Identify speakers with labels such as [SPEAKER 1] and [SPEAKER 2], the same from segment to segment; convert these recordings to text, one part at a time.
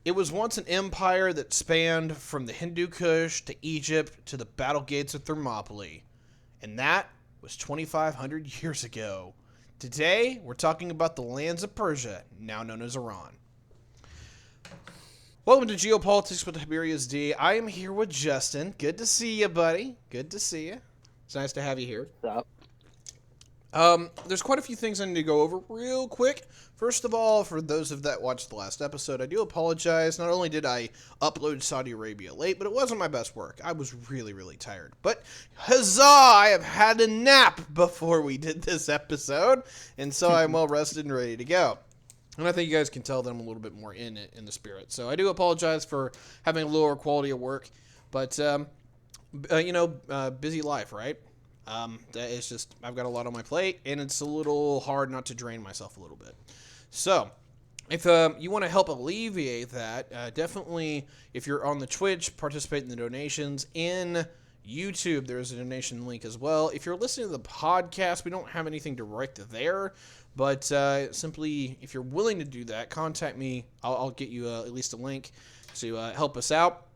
[SPEAKER 1] It was once an empire that spanned from the Hindu Kush to Egypt to the battle gates of Thermopylae. And that was 2,500 years ago. Today, we're talking about the lands of Persia, now known as Iran. Welcome to Geopolitics with Tyberius D. I am here with Justin. Good to see you, buddy. Good to see you. It's nice to have you here.
[SPEAKER 2] What's up?
[SPEAKER 1] There's quite a few things I need to go over real quick. First of all, for those of that watched the last episode, I do apologize. Not only did I upload Saudi Arabia late, but it wasn't my best work. I was really, really tired. But huzzah! I have had a nap before we did this episode, and so I'm well rested and ready to go. And I think you guys can tell that I'm a little bit more in the spirit. So I do apologize for having a lower quality of work, but busy life, right? That is just, I've got a lot on my plate, and it's a little hard not to drain myself a little bit. So, if you want to help alleviate that, definitely, if you're on the Twitch, participate in the donations. In YouTube, there's a donation link as well. If you're listening to the podcast, we don't have anything direct there, but simply, if you're willing to do that, contact me. I'll get you at least a link to help us out.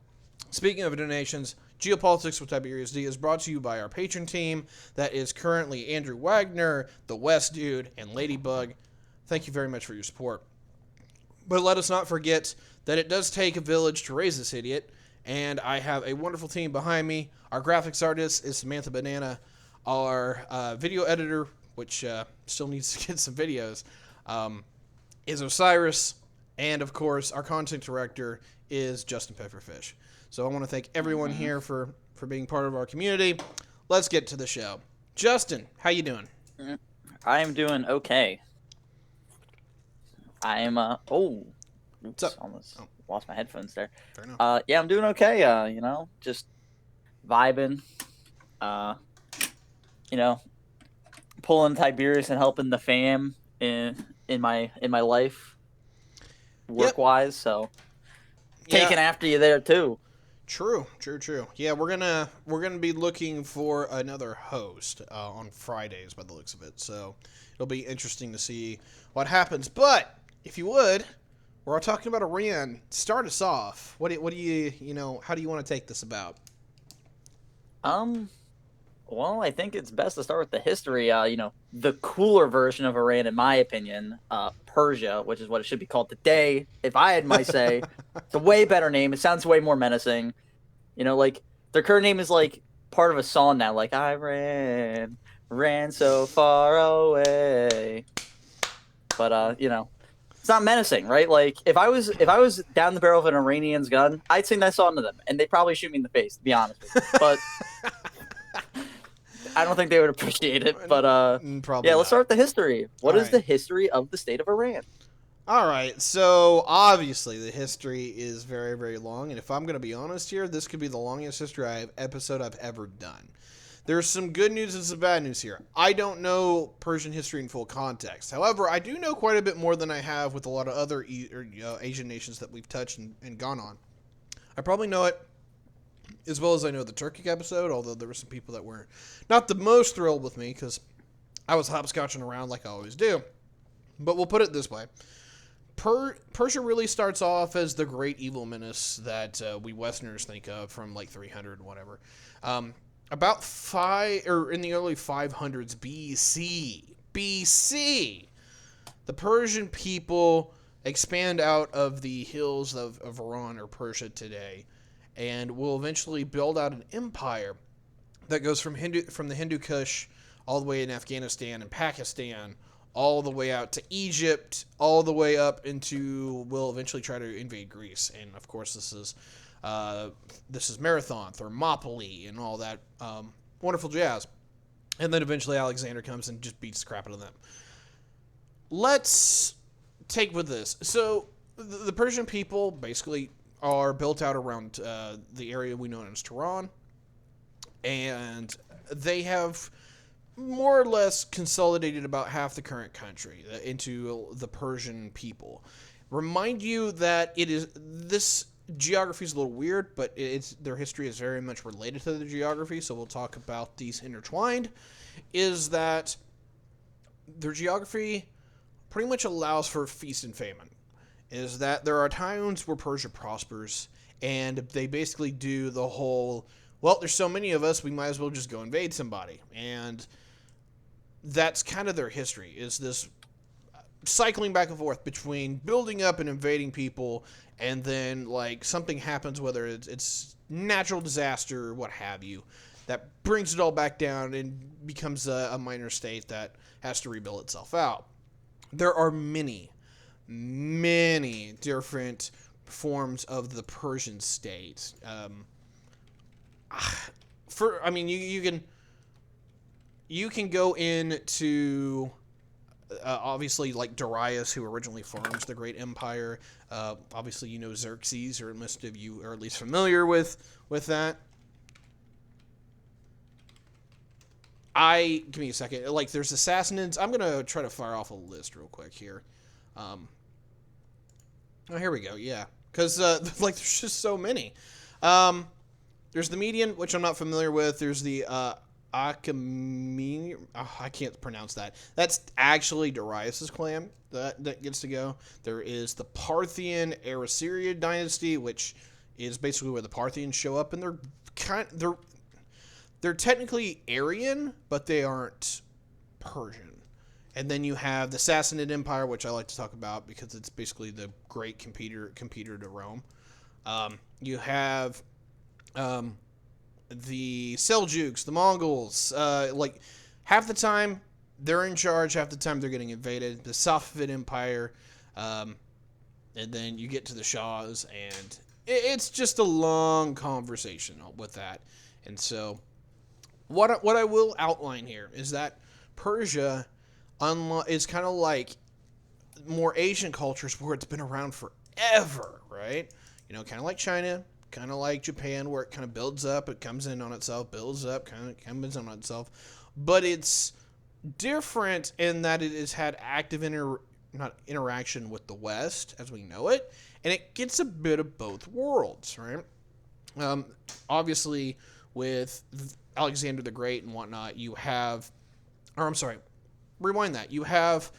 [SPEAKER 1] Speaking of donations, Geopolitics with Tiberius D is brought to you by our patron team. That is currently Andrew Wagner, The West Dude, and Ladybug. Thank you very much for your support. But let us not forget that it does take a village to raise this idiot, and I have a wonderful team behind me. Our graphics artist is Samantha Banana. Our video editor, which still needs to get some videos, is Osiris. And, of course, our content director is Justin Pepperfish. So I want to thank everyone here for being part of our community. Let's get to the show. Justin, how you doing?
[SPEAKER 2] I am doing okay. I am,
[SPEAKER 1] What's up?
[SPEAKER 2] almost lost my headphones there.
[SPEAKER 1] Fair enough.
[SPEAKER 2] Yeah, I'm doing okay, just vibing, pulling Tiberius and helping the fam in my life, work-wise, so taking after you there, too.
[SPEAKER 1] True. Yeah, we're gonna be looking for another host on Fridays by the looks of it. So it'll be interesting to see what happens. But if you would, we're all talking about Iran. Start us off. What do you how do you want to take this about?
[SPEAKER 2] Well, I think it's best to start with the history. The cooler version of Iran, in my opinion, Persia, which is what it should be called today. If I had my say, it's a way better name. It sounds way more menacing. Their current name is like part of a song now. Like I ran so far away. But it's not menacing, right? Like if I was down the barrel of an Iranian's gun, I'd sing that song to them, and they'd probably shoot me in the face, to be honest with you. But I don't think they would appreciate it, but
[SPEAKER 1] Probably
[SPEAKER 2] let's start with the history. What is
[SPEAKER 1] right.
[SPEAKER 2] the history of the state of Iran?
[SPEAKER 1] All right, so obviously the history is very, very long, and if I'm going to be honest here, this could be the longest episode I've ever done. There's some good news and some bad news here. I don't know Persian history in full context. However, I do know quite a bit more than I have with a lot of other Asian nations that we've touched and gone on. I probably know it as well as I know the Turkic episode, although there were some people that were not the most thrilled with me because I was hopscotching around like I always do. But we'll put it this way. Persia really starts off as the great evil menace that we Westerners think of from like 300 and whatever. About in the early 500s BC, the Persian people expand out of the hills of Iran or Persia today, and will eventually build out an empire that goes from the Hindu Kush all the way in Afghanistan and Pakistan, all the way out to Egypt, all the way up into, will eventually try to invade Greece. And of course, this is Marathon, Thermopylae, and all that wonderful jazz. And then eventually Alexander comes and just beats the crap out of them. Let's take with this. So the Persian people basically are built out around the area we know as Tehran, and they have more or less consolidated about half the current country into the Persian people. Remind you that this geography is a little weird, but their history is very much related to the geography, so we'll talk about these intertwined, is that their geography pretty much allows for feast and famine. is that there are times where Persia prospers, and they basically do the whole, well, there's so many of us, we might as well just go invade somebody. And that's kind of their history, is this cycling back and forth between building up and invading people, and then like something happens, whether it's natural disaster or what have you, that brings it all back down and becomes a minor state that has to rebuild itself out. There are many different forms of the Persian state. You can go into obviously like Darius, who originally forms the Great Empire. Obviously, you know Xerxes, or most of you are at least familiar with that. Give me a second. Like, there's the Sassanids. I'm gonna try to fire off a list real quick here. Oh, here we go. Yeah, because like there's just so many. There's the Median, which I'm not familiar with. There's the Achaemenid. Oh, I can't pronounce that. That's actually Darius's clan that gets to go. There is the Parthian Aracerian dynasty, which is basically where the Parthians show up, and they're technically Aryan, but they aren't Persian. And then you have the Sassanid Empire, which I like to talk about because it's basically the great competitor to Rome. You have the Seljuks, the Mongols. Like, half the time they're in charge, half the time they're getting invaded. The Safavid Empire, and then you get to the Shahs, and it's just a long conversation with that. And so, what I will outline here is that Persia is kind of like more Asian cultures where it's been around forever, right? You know, kind of like China, kind of like Japan, where it kind of builds up, it comes in on itself, builds up, kind of comes in on itself. But it's different in that it has had active interaction with the West as we know it, and it gets a bit of both worlds, right? Obviously, with Alexander the Great and whatnot, you have, or I'm sorry, rewind that. You have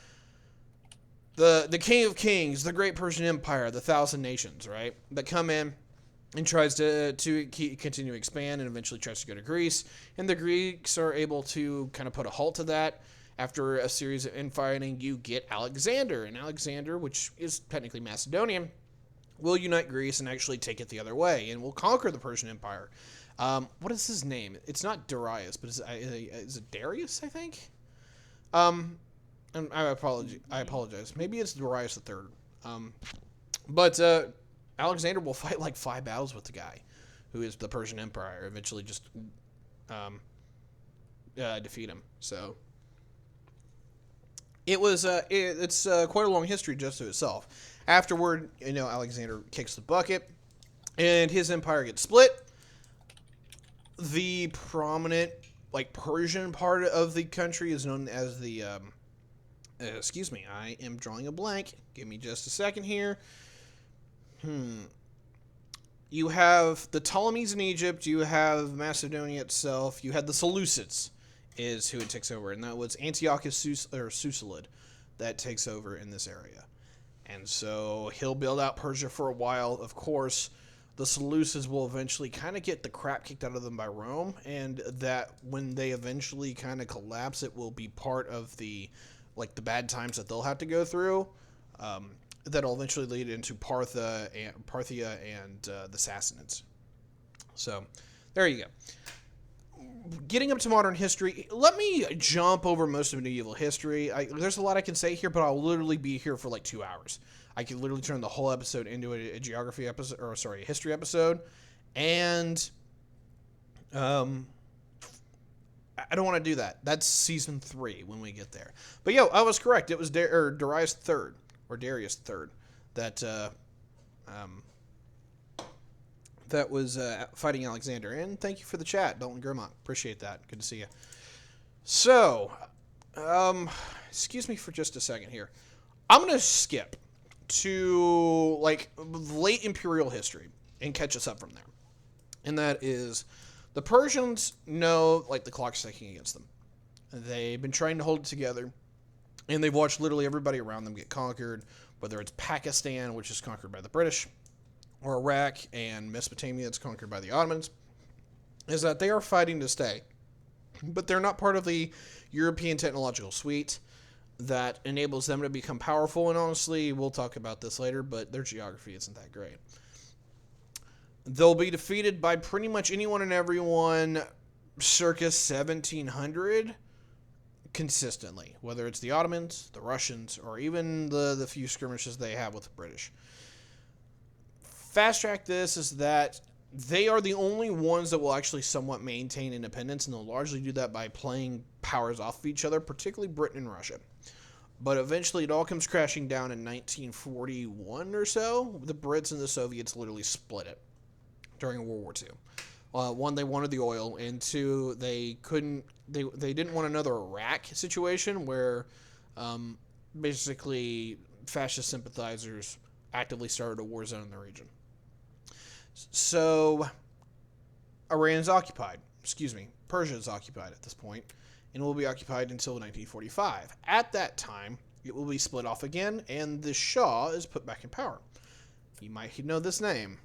[SPEAKER 1] the King of Kings, the Great Persian Empire, the Thousand Nations, right? That come in and tries to continue to expand, and eventually tries to go to Greece. And the Greeks are able to kind of put a halt to that. After a series of infighting, you get Alexander. And Alexander, which is technically Macedonian, will unite Greece and actually take it the other way, and will conquer the Persian Empire. What is his name? It's not Darius, but is it Darius, I think? And I apologize. Maybe it's Darius III. But Alexander will fight like 5 battles with the guy, who is the Persian Empire. Eventually, just defeat him. So it's quite a long history just to itself. Afterward, Alexander kicks the bucket, and his empire gets split. The prominent, Persian part of the country is known as the, excuse me, I am drawing a blank. Give me just a second here. You have the Ptolemies in Egypt, you have Macedonia itself, you had the Seleucids is who it takes over, and that was Antiochus Susalid that takes over in this area. And so he'll build out Persia for a while. Of course, the Seleucids will eventually kind of get the crap kicked out of them by Rome, and that when they eventually kind of collapse, it will be part of the bad times that they'll have to go through. That'll eventually lead into Parthia and the Sassanids. So there you go. Getting up to modern history, let me jump over most of medieval history. There's a lot I can say here, but I'll literally be here for 2 hours. I could literally turn the whole episode into a geography episode, a history episode, and I don't want to do that. That's season 3 when we get there. But I was correct. It was Darius III or Darius III that was fighting Alexander. And thank you for the chat, Dalton Grimont. Appreciate that. Good to see you. So, excuse me for just a second here. I'm going to skip to late imperial history and catch us up from there. And that is, the Persians know the clock's ticking against them. They've been trying to hold it together, and they've watched literally everybody around them get conquered, whether it's Pakistan, which is conquered by the British, or Iraq and Mesopotamia that's conquered by the Ottomans, is that they are fighting to stay. But they're not part of the European technological suite that enables them to become powerful. And honestly, we'll talk about this later, but their geography isn't that great. They'll be defeated by pretty much anyone and everyone circa 1700 consistently, whether it's the Ottomans, the Russians, or even the few skirmishes they have with the British. Fast track this is that they are the only ones that will actually somewhat maintain independence, and they'll largely do that by playing powers off of each other, particularly Britain and Russia. But eventually it all comes crashing down in 1941 or so. The Brits and the Soviets literally split it during World War II. One, they wanted the oil, and two, they didn't want another Iraq situation where basically fascist sympathizers actively started a war zone in the region. So Persia is occupied at this point, and will be occupied until 1945. At that time, it will be split off again, and the Shah is put back in power. You might know this name.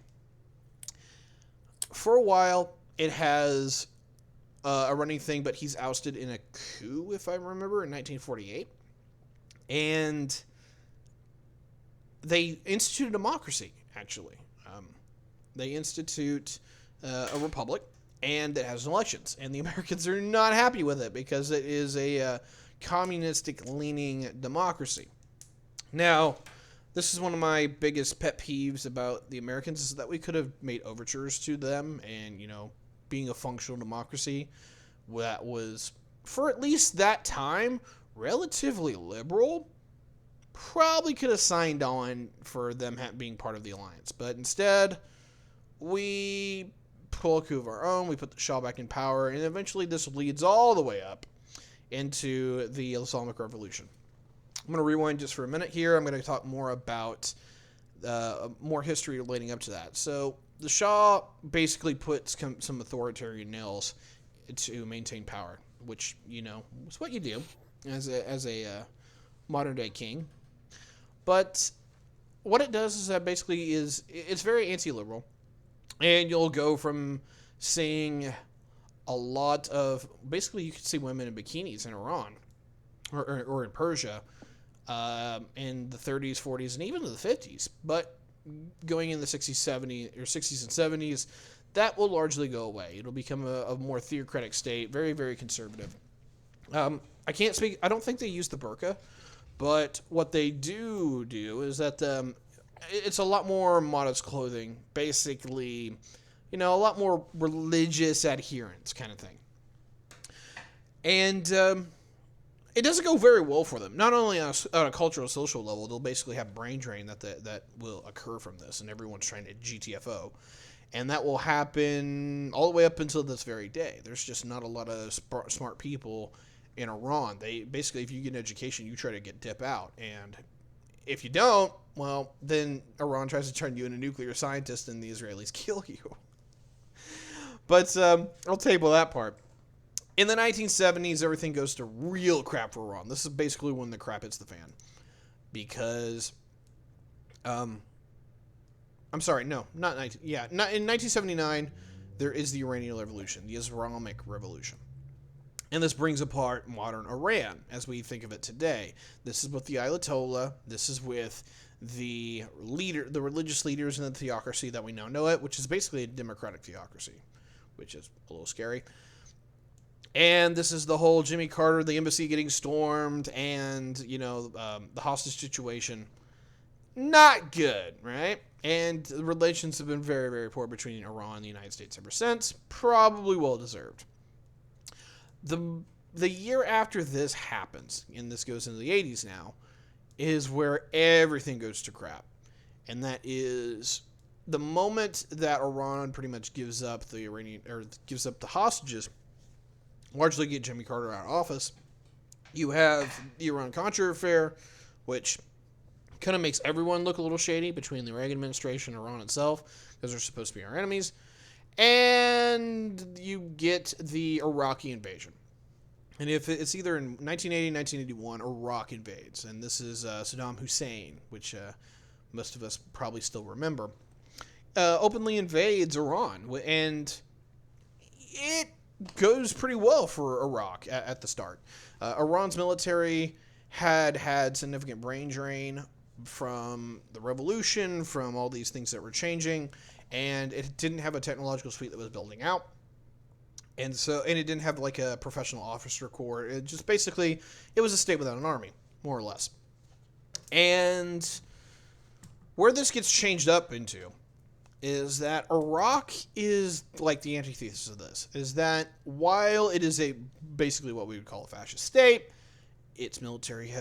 [SPEAKER 1] For a while, it has a running thing, but he's ousted in a coup, if I remember, in 1948. And they institute a democracy, actually. They institute a republic, and it has elections. And the Americans are not happy with it because it is a communistic-leaning democracy. Now, this is one of my biggest pet peeves about the Americans, is that we could have made overtures to them, and, being a functional democracy that was, for at least that time, relatively liberal, probably could have signed on for them being part of the alliance. But instead, we pull a coup of our own, we put the Shah back in power, and eventually this leads all the way up into the Islamic Revolution. I'm going to rewind just for a minute here. I'm going to talk more about more history leading up to that. So the Shah basically puts some authoritarian nails to maintain power, which, is what you do as a modern-day king. But what it does is that basically it's very anti-liberal. And you'll go from seeing a lot of, basically you can see women in bikinis in Iran or in Persia in the 30s, 40s, and even in the 50s. But going in the 60s, 70s, or 60s and 70s, that will largely go away. It'll become a more theocratic state, very, very conservative. I can't speak, I don't think they use the burqa, but what they do is that it's a lot more modest clothing, basically, a lot more religious adherence kind of thing. And it doesn't go very well for them. Not only on a cultural, social level, they'll basically have brain drain that will occur from this, and everyone's trying to GTFO. And that will happen all the way up until this very day. There's just not a lot of smart people in Iran. They basically, if you get an education, you try to dip out. And if you don't, well, then Iran tries to turn you into a nuclear scientist and the Israelis kill you. But I'll table that part. In the 1970s, everything goes to real crap for Iran. This is basically when the crap hits the fan. Because, I'm sorry, no, not 19, yeah, not in 1979, there is the Iranian Revolution, the Islamic Revolution. And this brings apart modern Iran as we think of it today. This is with the Ayatollah. This is with the religious leaders in the theocracy that we now know it, which is basically a democratic theocracy, which is a little scary. And this is the whole Jimmy Carter, the embassy getting stormed, and, the hostage situation. Not good, right? And the relations have been very, very poor between Iran and the United States ever since. Probably well-deserved. The year after this happens, and this goes into the 80s now, is where everything goes to crap. And that is the moment that Iran pretty much gives up the hostages, largely get Jimmy Carter out of office. You have the Iran-Contra affair, which kind of makes everyone look a little shady between the Reagan administration and Iran itself, because they're supposed to be our enemies. And you get the Iraqi invasion. And if it's either in 1980, 1981, Iraq invades, and this is Saddam Hussein, which most of us probably still remember, openly invades Iran, and it goes pretty well for Iraq at the start. Iran's military had significant brain drain from the revolution, from all these things that were changing, and it didn't have a technological suite that was building out. And it didn't have like a professional officer corps. It just basically, it was a state without an army, more or less. And where this gets changed up into is that Iraq is like the antithesis of this, is that while it is basically what we would call a fascist state, its military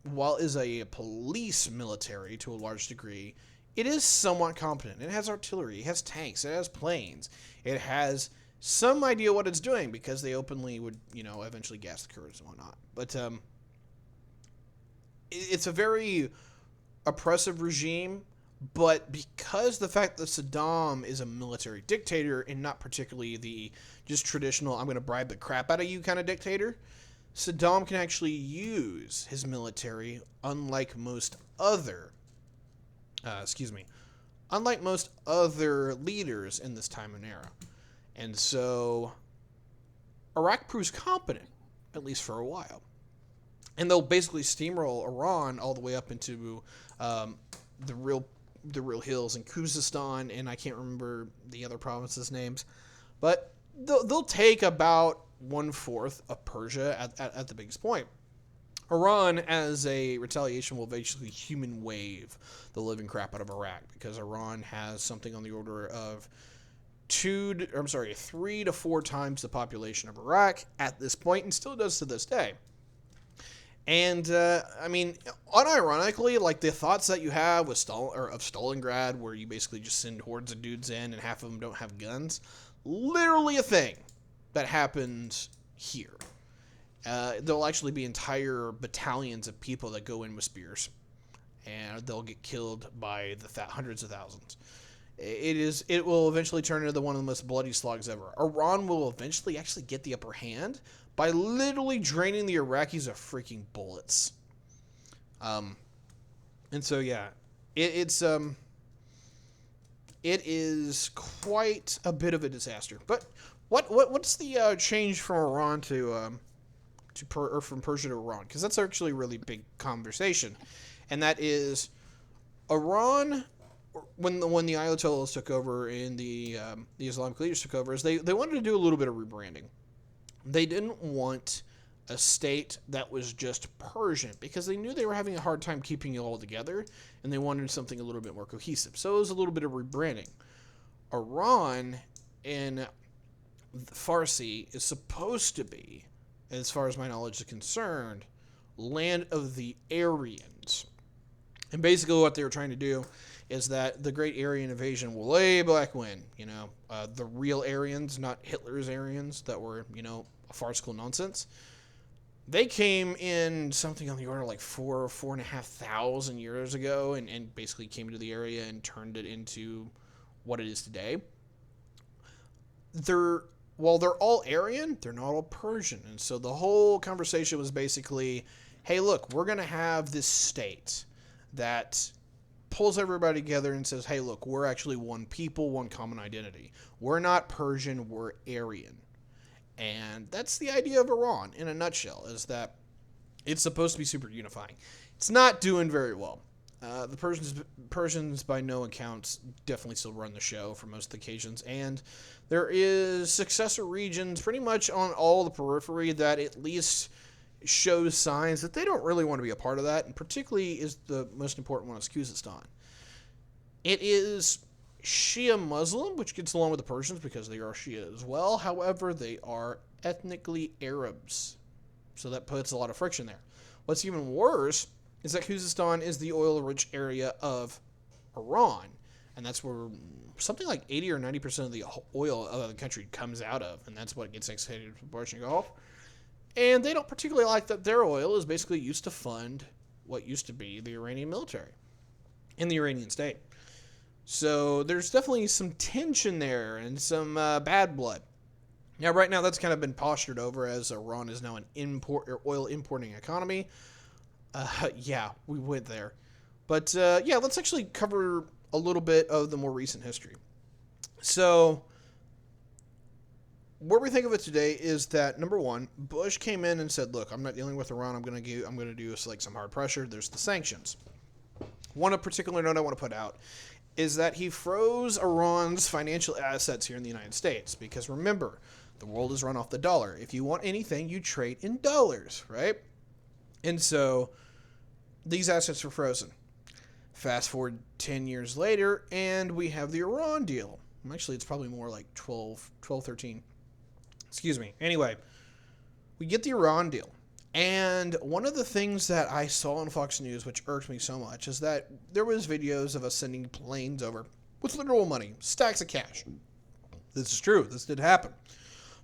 [SPEAKER 1] while it is a police military to a large degree, it is somewhat competent. It has artillery, it has tanks, it has planes, it has some idea what it's doing, because they openly would, eventually gas the Kurds and whatnot. But it's a very oppressive regime, but because the fact that Saddam is a military dictator and not particularly the just traditional, I'm going to bribe the crap out of you kind of dictator, Saddam can actually use his military unlike most other leaders in this time and era. And so Iraq proves competent, at least for a while. And they'll basically steamroll Iran all the way up into the real hills in Kuzistan, and I can't remember the other provinces' names. But they'll take about 1/4 of Persia at the biggest point. Iran, as a retaliation, will basically human wave the living crap out of Iraq, because Iran has something on the order of 3 to 4 times the population of Iraq at this point, and still does to this day. And unironically, like the thoughts that you have of Stalingrad, where you basically just send hordes of dudes in and half of them don't have guns, literally a thing that happens here. There'll actually be entire battalions of people that go in with spears, and they'll get killed by the hundreds of thousands. It will eventually turn into one of the most bloody slogs ever. Iran will eventually actually get the upper hand by literally draining the Iraqis of freaking bullets. And so yeah, it is quite a bit of a disaster. But what's the change from Iran from Persia to Iran? Because that's actually a really big conversation, and that is Iran. When the Ayatollahs took over and the Islamic leaders took over, is they wanted to do a little bit of rebranding. They didn't want a state that was just Persian, because they knew they were having a hard time keeping it all together, and they wanted something a little bit more cohesive. So it was a little bit of rebranding. Iran in Farsi is supposed to be, as far as my knowledge is concerned, land of the Aryans. And basically what they were trying to do is that the Great Aryan Invasion way back when, the real Aryans, not Hitler's Aryans that were, a farcical nonsense, they came in something on the order of like 4,500 years ago and basically came to the area and turned it into what it is today. While they're all Aryan, they're not all Persian. And so the whole conversation was basically, hey, look, we're going to have this state that pulls everybody together and says, hey, look, we're actually one people, one common identity. We're not Persian, we're Aryan. And that's the idea of Iran in a nutshell, is that it's supposed to be super unifying. It's not doing very well. The Persians, by no accounts, definitely still run the show for most occasions, and there is successor regions pretty much on all the periphery that at least shows signs that they don't really want to be a part of that, and particularly is the most important one is Kuzistan. It is Shia Muslim, which gets along with the Persians because they are Shia as well. However, they are ethnically Arabs, so that puts a lot of friction there. What's even worse is that Kuzistan is the oil-rich area of Iran, and that's where something like 80 or 90% of the oil of the country comes out of, and that's what gets exported to the Persian Gulf. And they don't particularly like that their oil is basically used to fund what used to be the Iranian military and the Iranian state. So there's definitely some tension there and some bad blood. Now, right now, that's kind of been postured over as Iran is now an oil importing economy. Yeah, we went there. But yeah, let's actually cover a little bit of the more recent history. So, what we think of it today is that, number one, Bush came in and said, look, I'm not dealing with Iran. I'm going to do like some hard pressure. There's the sanctions. One particular note I want to put out is that he froze Iran's financial assets here in the United States. Because remember, the world is run off the dollar. If you want anything, you trade in dollars, right? And so these assets were frozen. Fast forward 10 years later, and we have the Iran deal. Actually, it's probably more like 12, 13. Excuse me. Anyway, we get the Iran deal. And one of the things that I saw on Fox News, which irked me so much, is that there was videos of us sending planes over with literal money, stacks of cash. This is true. This did happen.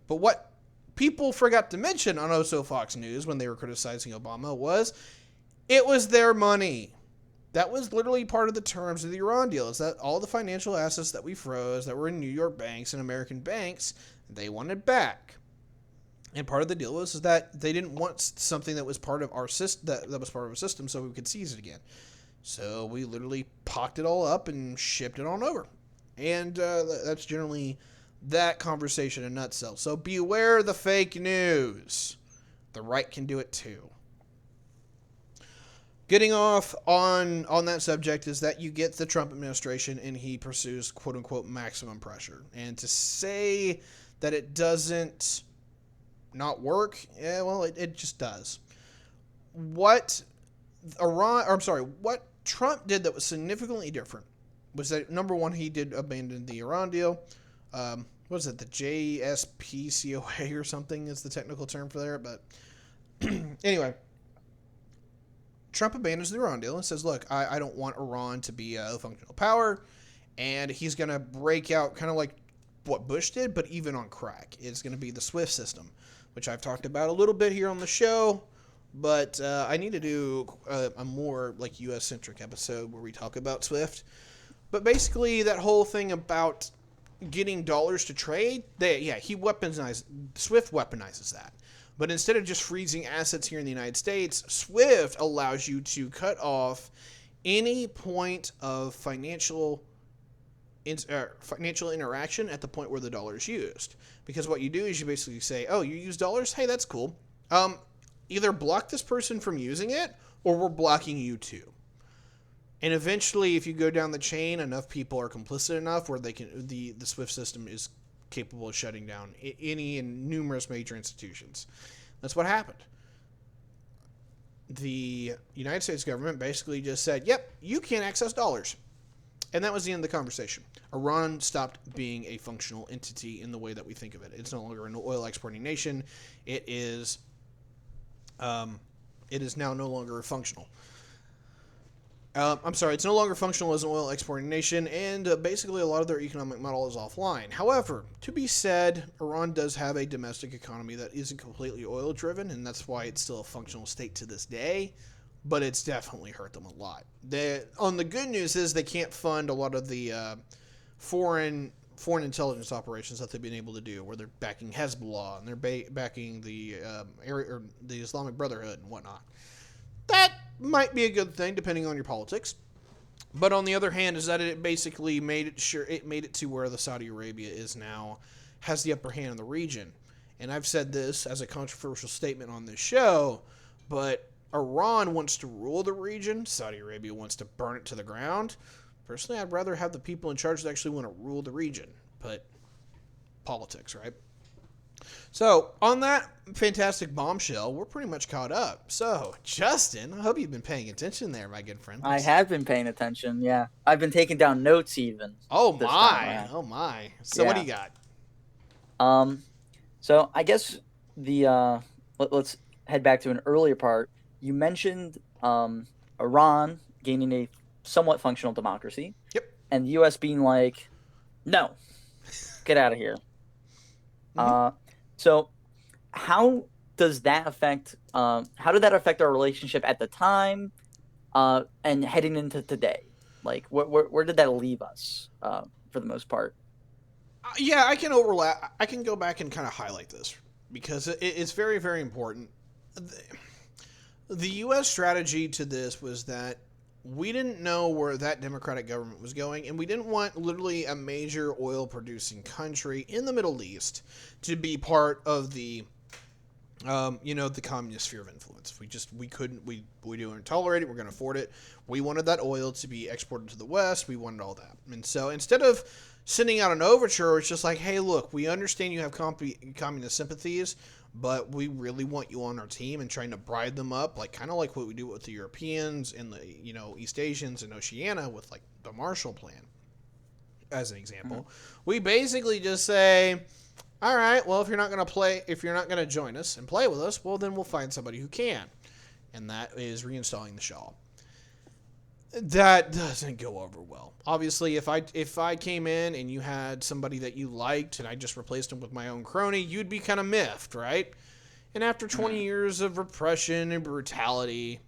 [SPEAKER 1] But what people forgot to mention on also Fox News when they were criticizing Obama was it was their money. That was literally part of the terms of the Iran deal, is that all the financial assets that we froze that were in New York banks and American banks, they wanted back. And part of the deal was is that they didn't want something that was part of our system, that was part of our system, so we could seize it again. So we literally pocked it all up and shipped it on over. And that's generally that conversation in a nutshell. So beware the fake news. The right can do it too. Getting off on that subject is that you get the Trump administration and he pursues quote-unquote maximum pressure. And to say that it doesn't not work, yeah, well, it just does. What Trump did that was significantly different was that, number one, he did abandon the Iran deal. What is it, the JSPCOA or something is the technical term for there, but anyway. Trump abandons the Iran deal and says, look, I don't want Iran to be a functional power, and he's going to break out kind of like what Bush did, but even on crack. It's going to be the SWIFT system, which I've talked about a little bit here on the show, but I need to do a more like U.S.-centric episode where we talk about SWIFT. But basically, that whole thing about getting dollars to trade, SWIFT weaponizes that. But instead of just freezing assets here in the United States, SWIFT allows you to cut off any point of financial interaction at the point where the dollar is used. Because what you do is you basically say, oh, you use dollars? Hey, that's cool. Either block this person from using it, or we're blocking you too. And eventually, if you go down the chain, enough people are complicit enough where they can the SWIFT system is capable of shutting down any and numerous major institutions. That's what happened. The United States government basically just said, yep, you can't access dollars. And that was the end of the conversation. Iran stopped being a functional entity in the way that we think of it. It's no longer an oil exporting nation. It is now no longer functional. It's no longer functional as an oil exporting nation, and basically a lot of their economic model is offline. However, to be said, Iran does have a domestic economy that isn't completely oil driven, and that's why it's still a functional state to this day, but it's definitely hurt them a lot. On the good news is they can't fund a lot of the foreign intelligence operations that they've been able to do, where they're backing Hezbollah, and they're backing the the Islamic Brotherhood and whatnot. That might be a good thing depending on your politics, but on the other hand is that it basically made it to where the Saudi Arabia has the upper hand in the region. And I've said this as a controversial statement on this show, but Iran wants to rule the region, Saudi Arabia wants to burn it to the ground. Personally, I'd rather have the people in charge that actually want to rule the region, but politics, right? So, on that fantastic bombshell, we're pretty much caught up. So, Justin, I hope you've been paying attention there, my good friend.
[SPEAKER 2] I have been paying attention, yeah. I've been taking down notes even.
[SPEAKER 1] Oh, my. Oh, my. So, What do you got?
[SPEAKER 2] So, I guess let's head back to an earlier part. You mentioned Iran gaining a somewhat functional democracy.
[SPEAKER 1] Yep.
[SPEAKER 2] And the U.S. being like, no, get out of here. Mm-hmm. So how does that affect how did that affect our relationship at the time and heading into today? Like where did that leave us for the most part?
[SPEAKER 1] Yeah, I can overlap. I can go back and kind of highlight this because it's very, very important. The U.S. strategy to this was that we didn't know where that democratic government was going, and we didn't want literally a major oil-producing country in the Middle East to be part of the, the communist sphere of influence. We couldn't, we didn't tolerate it. We're going to afford it. We wanted that oil to be exported to the West. We wanted all that. And so instead of sending out an overture, it's just like, hey, look, we understand you have communist sympathies, but we really want you on our team, and trying to bribe them up, like kind of like what we do with the Europeans and the East Asians and Oceania with like the Marshall Plan, as an example. Mm-hmm. We basically just say, all right, well, if you're not going to join us and play with us, well, then we'll find somebody who can, and that is reinstalling the Shah. That doesn't go over well. Obviously, if I came in and you had somebody that you liked and I just replaced him with my own crony, you'd be kind of miffed, right? And after 20 years of repression and brutality,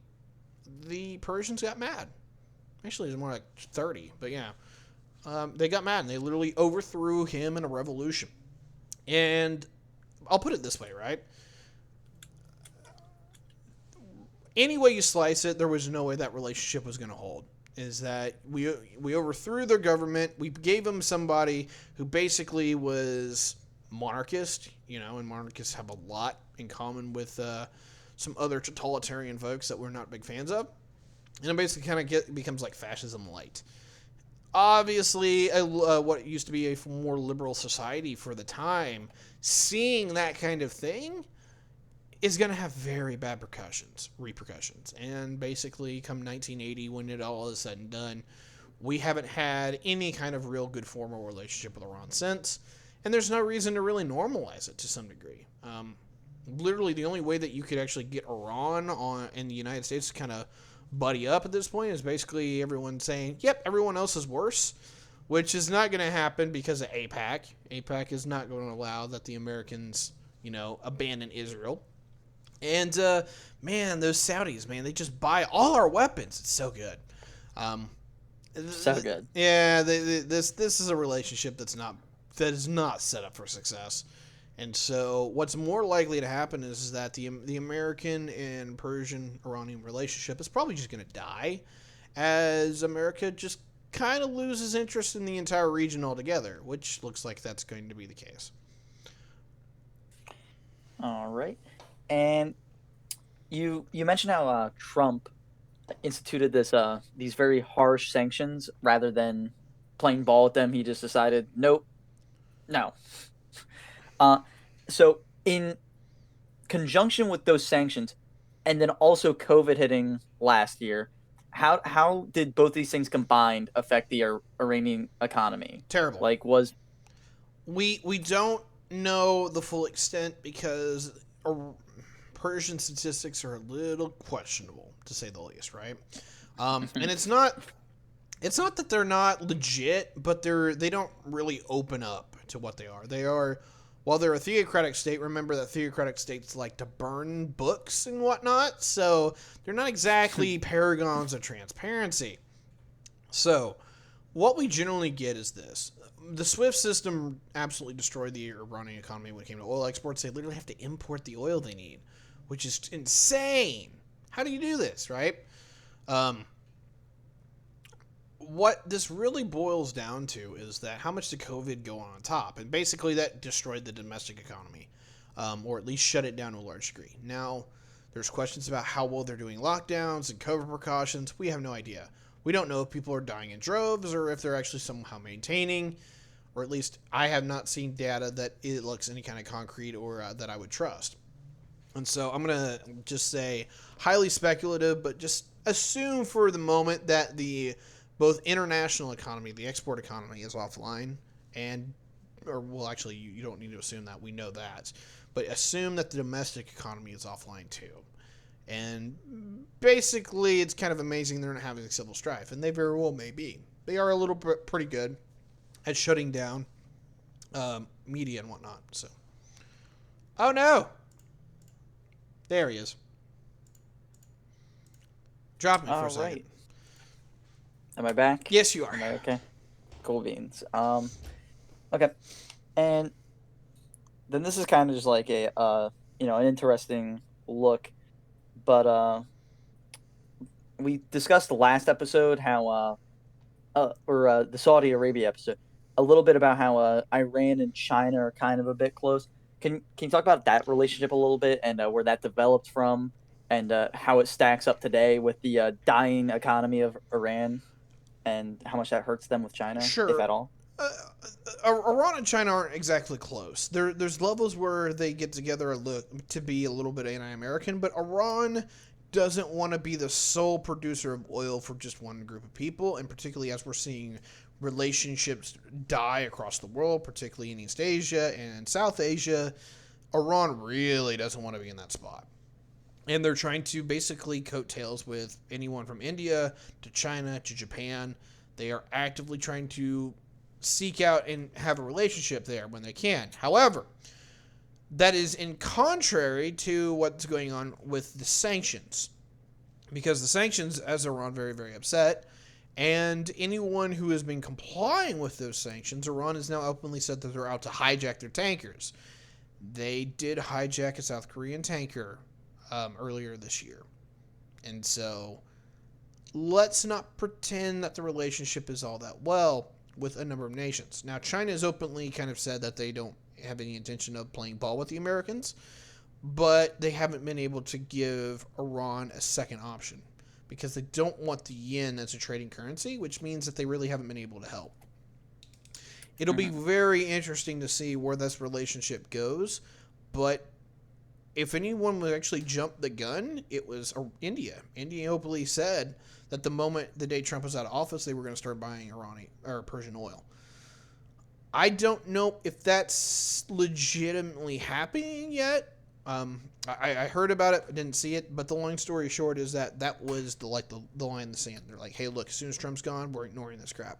[SPEAKER 1] the Persians got mad. Actually, it was more like 30, but yeah. They got mad and they literally overthrew him in a revolution. And I'll put it this way, right? Any way you slice it, there was no way that relationship was going to hold. Is that we overthrew their government. We gave them somebody who basically was monarchist, and monarchists have a lot in common with some other totalitarian folks that we're not big fans of. And it basically kind of becomes like fascism light. Obviously, what used to be a more liberal society for the time, seeing that kind of thing is going to have very bad repercussions. And basically, come 1980, when it all is said and done, we haven't had any kind of real good formal relationship with Iran since, and there's no reason to really normalize it to some degree. Literally, the only way that you could actually get Iran in the United States to kind of buddy up at this point is basically everyone saying, yep, everyone else is worse, which is not going to happen because of AIPAC. AIPAC is not going to allow that the Americans, abandon Israel. And, man, those Saudis, man, they just buy all our weapons. It's so good.
[SPEAKER 2] So good.
[SPEAKER 1] Yeah, this is a relationship that is not set up for success. And so what's more likely to happen is that the American and Persian-Iranian relationship is probably just going to die as America just kind of loses interest in the entire region altogether, which looks like that's going to be the case.
[SPEAKER 2] All right. And you mentioned how Trump instituted these very harsh sanctions rather than playing ball with them. He just decided, nope, no. So in conjunction with those sanctions, and then also COVID hitting last year, how did both these things combined affect the Iranian economy?
[SPEAKER 1] Terrible. We don't know the full extent because Persian statistics are a little questionable, to say the least, right? And it's not that they're not legit, but they don't really open up to what they are. While they're a theocratic state, remember that theocratic states like to burn books and whatnot, so they're not exactly paragons of transparency. So what we generally get is this. The SWIFT system absolutely destroyed the Iranian economy when it came to oil exports. They literally have to import the oil they need, which is insane. How do you do this, right? What this really boils down to is that how much did COVID go on top? And basically that destroyed the domestic economy, or at least shut it down to a large degree. Now, there's questions about how well they're doing lockdowns and COVID precautions. We have no idea. We don't know if people are dying in droves or if they're actually somehow maintaining, or at least I have not seen data that it looks any kind of concrete or that I would trust. And so I'm going to just say highly speculative, but just assume for the moment that the both international economy, the export economy, is offline, actually, you don't need to assume that. We know that. But assume that the domestic economy is offline too. And basically, it's kind of amazing they're not having civil strife, and they very well may be. They are a little pretty good at shutting down media and whatnot. So, oh no, there he is. Drop me for a second.
[SPEAKER 2] Am I back?
[SPEAKER 1] Yes, you are.
[SPEAKER 2] Am I okay? Cool beans. Okay. And then this is kind of just like a an interesting look, but we discussed the last episode how or the Saudi Arabia episode, a little bit about how Iran and China are kind of a bit close. Can you talk about that relationship a little bit and where that developed from, and how it stacks up today with the dying economy of Iran, and how much that hurts them with China, if
[SPEAKER 1] Sure.
[SPEAKER 2] at all?
[SPEAKER 1] Uh, Iran and China aren't exactly close. There's levels where they get together to be a little bit anti-American, but Iran doesn't want to be the sole producer of oil for just one group of people, and particularly as we're seeing relationships die across the world, particularly in East Asia and South Asia, Iran really doesn't want to be in that spot. And they're trying to basically coattails with anyone from India to China to Japan. They are actively trying to seek out and have a relationship there when they can. However, that is in contrary to what's going on with the sanctions. Because the sanctions has Iran very, very upset. And anyone who has been complying with those sanctions, Iran has now openly said that they're out to hijack their tankers. They did hijack a South Korean tanker earlier this year. And so let's not pretend that the relationship is all that well with a number of nations. Now, China has openly kind of said that they don't have any intention of playing ball with the Americans, but they haven't been able to give Iran a second option because they don't want the yen as a trading currency, which means that they really haven't been able to help. It'll be very interesting to see where this relationship goes, but if anyone would actually jump the gun, it was India. India openly said that the day Trump was out of office, they were going to start buying Iranian or Persian oil. I don't know if that's legitimately happening yet. I heard about it, I didn't see it, but the long story short is that was the line in the sand. They're like, hey, look, as soon as Trump's gone, we're ignoring this crap.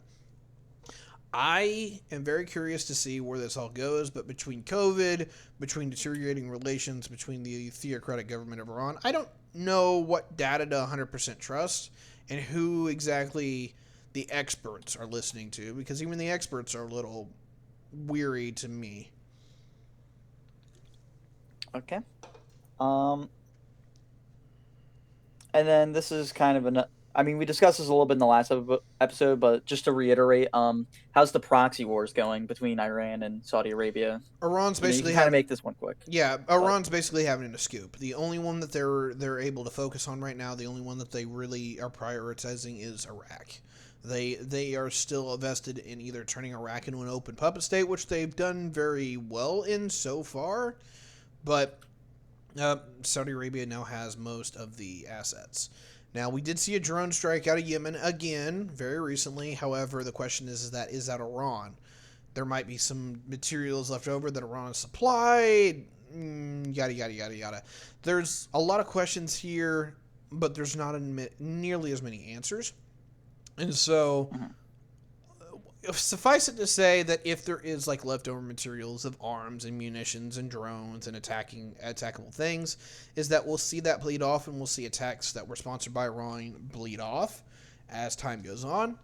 [SPEAKER 1] I am very curious to see where this all goes, but between COVID, between deteriorating relations between the theocratic government of Iran, I don't know what data to 100% trust and who exactly the experts are listening to, because even the experts are a little weary to me.
[SPEAKER 2] Okay. Um, and then this is kind of an. I mean, we discussed this a little bit in the last episode, but just to reiterate, how's the proxy wars going between Iran and Saudi Arabia?
[SPEAKER 1] Iran's
[SPEAKER 2] You can
[SPEAKER 1] basically
[SPEAKER 2] kind of
[SPEAKER 1] having
[SPEAKER 2] make this one quick.
[SPEAKER 1] Yeah,
[SPEAKER 2] But
[SPEAKER 1] Iran's basically having a scoop. The only one that they're able to focus on right now, the only one that they really are prioritizing is Iraq. They are still vested in either turning Iraq into an open puppet state, which they've done very well in so far, but Saudi Arabia now has most of the assets. Now, we did see a drone strike out of Yemen again very recently. However, the question is that Iran? There might be some materials left over that Iran supplied. Yada, yada, yada, yada. There's a lot of questions here, but there's not nearly as many answers. And so, suffice it to say that if there is like leftover materials of arms and munitions and drones and attackable things, is that we'll see that bleed off, and we'll see attacks that were sponsored by Iran bleed off as time goes on.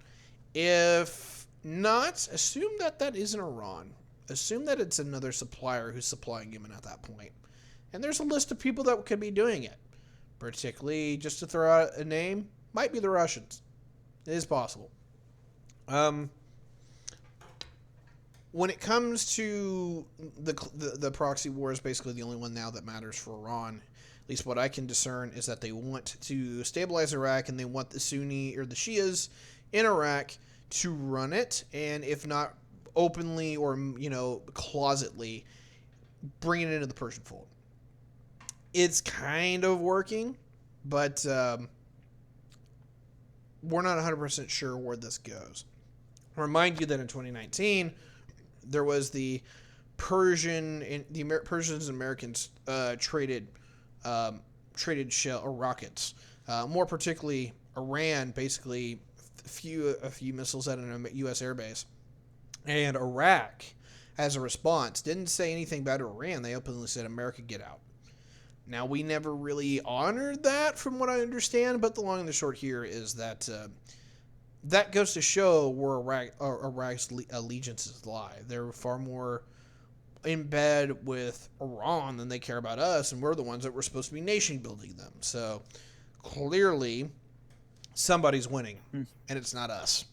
[SPEAKER 1] If not, assume that isn't Iran. Assume that it's another supplier who's supplying Yemen at that point. And there's a list of people that could be doing it. Particularly, just to throw out a name, might be the Russians. It is possible. When it comes to the proxy war, is basically the only one now that matters for Iran. At least what I can discern is that they want to stabilize Iraq, and they want the Sunni or the Shias in Iraq to run it, and if not openly or closetly, bringing it into the Persian fold. It's kind of working, but we're not 100% sure where this goes. I'll remind you that in 2019, there was the Persians and Americans traded shell or rockets. More particularly, Iran basically a few missiles at a U.S. airbase, and Iraq, as a response, didn't say anything bad to Iran. They openly said, "America, get out." Now, we never really honored that, from what I understand, but the long and the short here is that that goes to show where Iraq's allegiances lie. They're far more in bed with Iran than they care about us, and we're the ones that were supposed to be nation building them. So clearly, somebody's winning, and it's not us.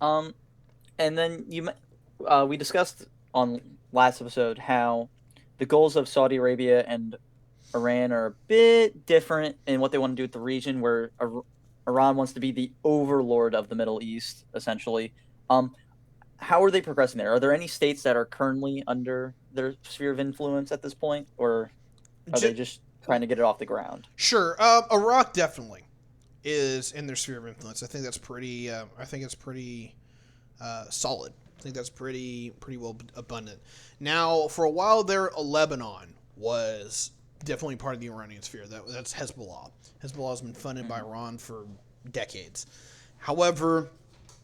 [SPEAKER 2] And then we discussed on last episode how the goals of Saudi Arabia and Iran are a bit different in what they want to do with the region, where Iran wants to be the overlord of the Middle East, essentially. How are they progressing there? Are there any states that are currently under their sphere of influence at this point, or are they just trying to get it off the ground?
[SPEAKER 1] Sure. Iraq definitely is in their sphere of influence. I think that's pretty. I think it's pretty solid. I think that's pretty well abundant. Now, for a while there, Lebanon was definitely part of the Iranian sphere. That's Hezbollah. Hezbollah has been funded by Iran for decades. However,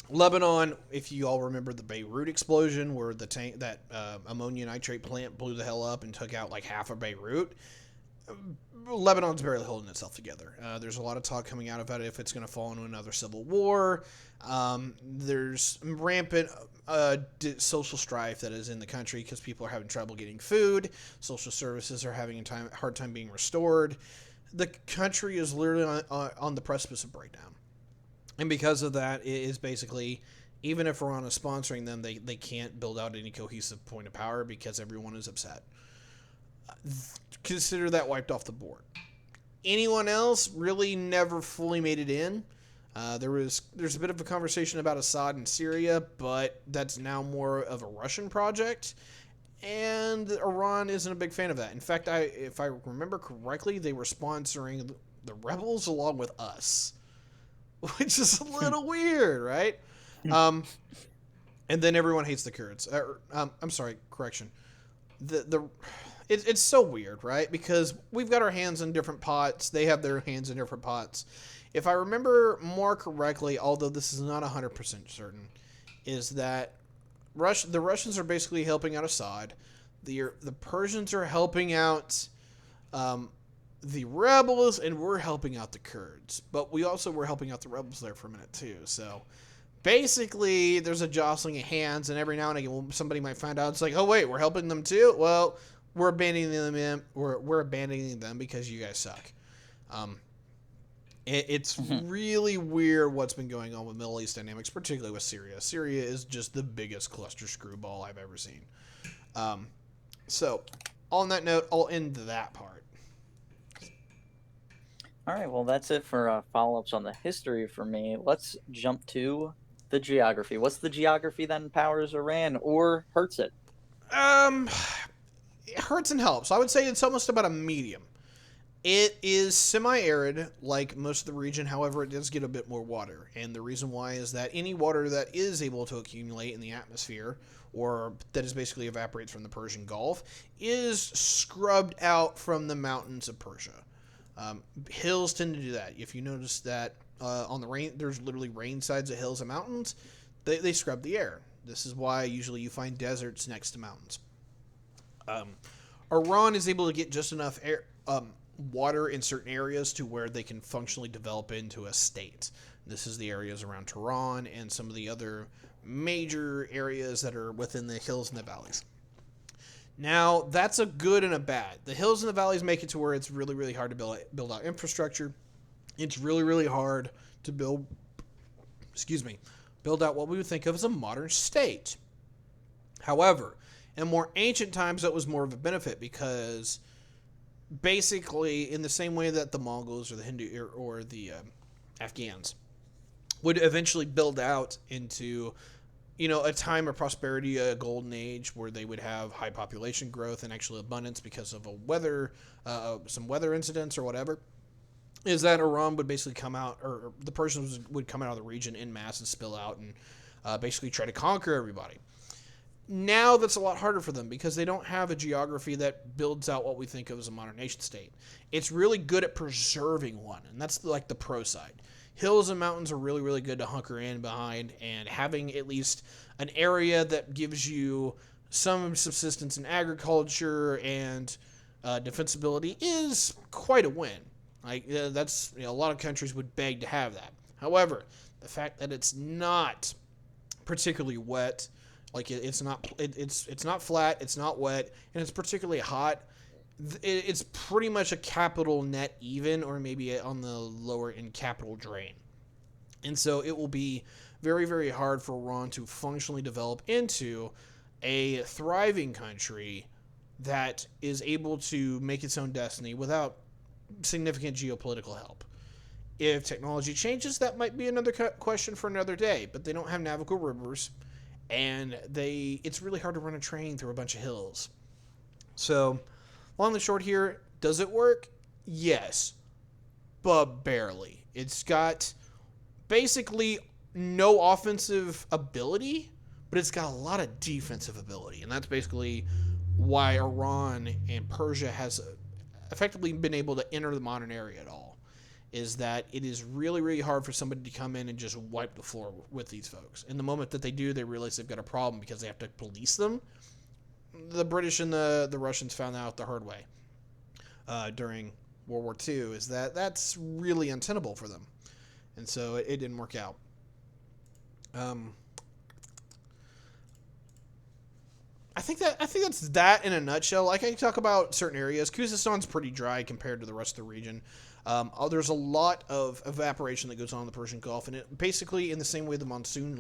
[SPEAKER 1] Lebanon, if you all remember the Beirut explosion, where that ammonia nitrate plant blew the hell up and took out like half of Beirut, Lebanon's barely holding itself together. There's a lot of talk coming out about it if it's going to fall into another civil war. There's rampant social strife that is in the country because people are having trouble getting food. Social services are having a hard time being restored. The country is literally on the precipice of breakdown. And because of that, it is basically, even if Iran is sponsoring them, they can't build out any cohesive point of power because everyone is upset. Consider that wiped off the board. Anyone else really never fully made it in. There's a bit of a conversation about Assad in Syria, but that's now more of a Russian project, and Iran isn't a big fan of that. In fact, if I remember correctly, they were sponsoring the rebels along with us, which is a little weird, right? And then everyone hates the Kurds. I'm sorry, correction. It's so weird, right? Because we've got our hands in different pots. They have their hands in different pots. If I remember more correctly, although this is not 100% certain, is that the Russians are basically helping out Assad. The Persians are helping out the rebels, and we're helping out the Kurds. But we also were helping out the rebels there for a minute, too. So basically, there's a jostling of hands, and every now and again, somebody might find out, it's like, oh, wait, we're helping them too? Well, we're abandoning them. We're abandoning them because you guys suck. It's really weird what's been going on with Middle East dynamics, particularly with Syria. Syria is just the biggest cluster screwball I've ever seen. So, on that note, I'll end that part.
[SPEAKER 2] All right, well, that's it for follow-ups on the history for me. Let's jump to the geography. What's the geography that empowers Iran or hurts it?
[SPEAKER 1] It hurts and helps. I would say it's almost about a medium. It is semi-arid, like most of the region. However, it does get a bit more water. And the reason why is that any water that is able to accumulate in the atmosphere, or that is basically evaporates from the Persian Gulf, is scrubbed out from the mountains of Persia. Hills tend to do that. If you notice that on the rain, there's literally rain sides of hills and mountains, they scrub the air. This is why usually you find deserts next to mountains. Iran is able to get just enough water in certain areas to where they can functionally develop into a state. This is the areas around Tehran and some of the other major areas that are within the hills and the valleys. Now, that's a good and a bad. The hills and the valleys make it to where it's really, really hard to build out infrastructure. It's really, really hard to build out what we would think of as a modern state. However, in more ancient times, that was more of a benefit because basically, in the same way that the Mongols or the Hindu or the Afghans would eventually build out into, a time of prosperity, a golden age where they would have high population growth and actual abundance because of some weather incidents or whatever, is that Iran would basically come out, or the Persians would come out of the region en masse and spill out and basically try to conquer everybody. Now that's a lot harder for them because they don't have a geography that builds out what we think of as a modern nation state. It's really good at preserving one, and that's like the pro side. Hills and mountains are really, really good to hunker in behind, and having at least an area that gives you some subsistence in agriculture and defensibility is quite a win. Like that's a lot of countries would beg to have that. However, the fact that it's not particularly wet, like it's not flat, it's not wet, and it's particularly hot. It's pretty much a capital net even, or maybe on the lower end capital drain. And so it will be very, very hard for Iran to functionally develop into a thriving country that is able to make its own destiny without significant geopolitical help. If technology changes, that might be another question for another day, but they don't have navigable rivers, and it's really hard to run a train through a bunch of hills. So, long and short here, does it work? Yes, but barely. It's got basically no offensive ability, but it's got a lot of defensive ability, and that's basically why Iran and Persia has effectively been able to enter the modern area at all, is that it is really, really hard for somebody to come in and just wipe the floor with these folks. And the moment that they do, they realize they've got a problem because they have to police them. The British and the Russians found out the hard way during World War II, is that that's really untenable for them. And so it didn't work out. I think that's that in a nutshell. Like, I can talk about certain areas. Kuzistan's pretty dry compared to the rest of the region. There's a lot of evaporation that goes on in the Persian Gulf, and it basically, in the same way the monsoon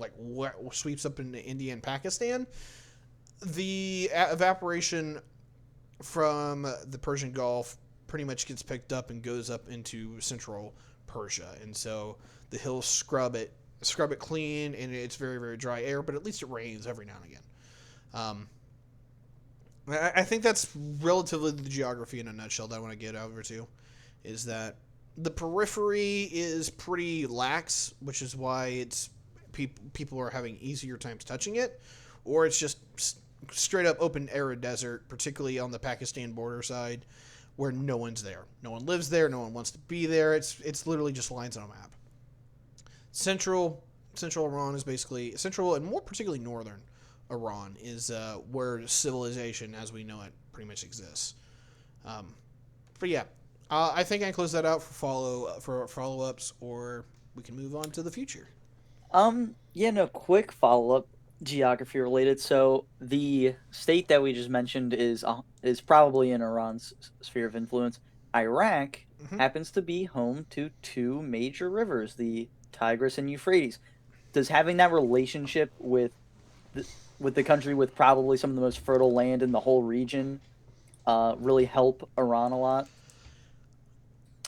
[SPEAKER 1] sweeps up into India and Pakistan, the evaporation from the Persian Gulf pretty much gets picked up and goes up into central Persia, and so the hills scrub it clean, and it's very, very dry air, but at least it rains every now and again. I think that's relatively the geography in a nutshell that I want to get over to, is that the periphery is pretty lax, which is why it's people are having easier times touching it, or it's just straight up open arid desert, particularly on the Pakistan border side, where no one's there. No one lives there. No one wants to be there. It's literally just lines on a map. Central Iran is basically central, and more particularly northern Iran is where civilization as we know it pretty much exists. But yeah, I think I can close that out for follow-ups, or we can move on to the future.
[SPEAKER 2] Quick follow-up, geography related. So the state that we just mentioned is probably in Iran's sphere of influence. Iraq happens to be home to two major rivers, the Tigris and Euphrates. Does having that relationship with the country with probably some of the most fertile land in the whole region really help Iran a lot?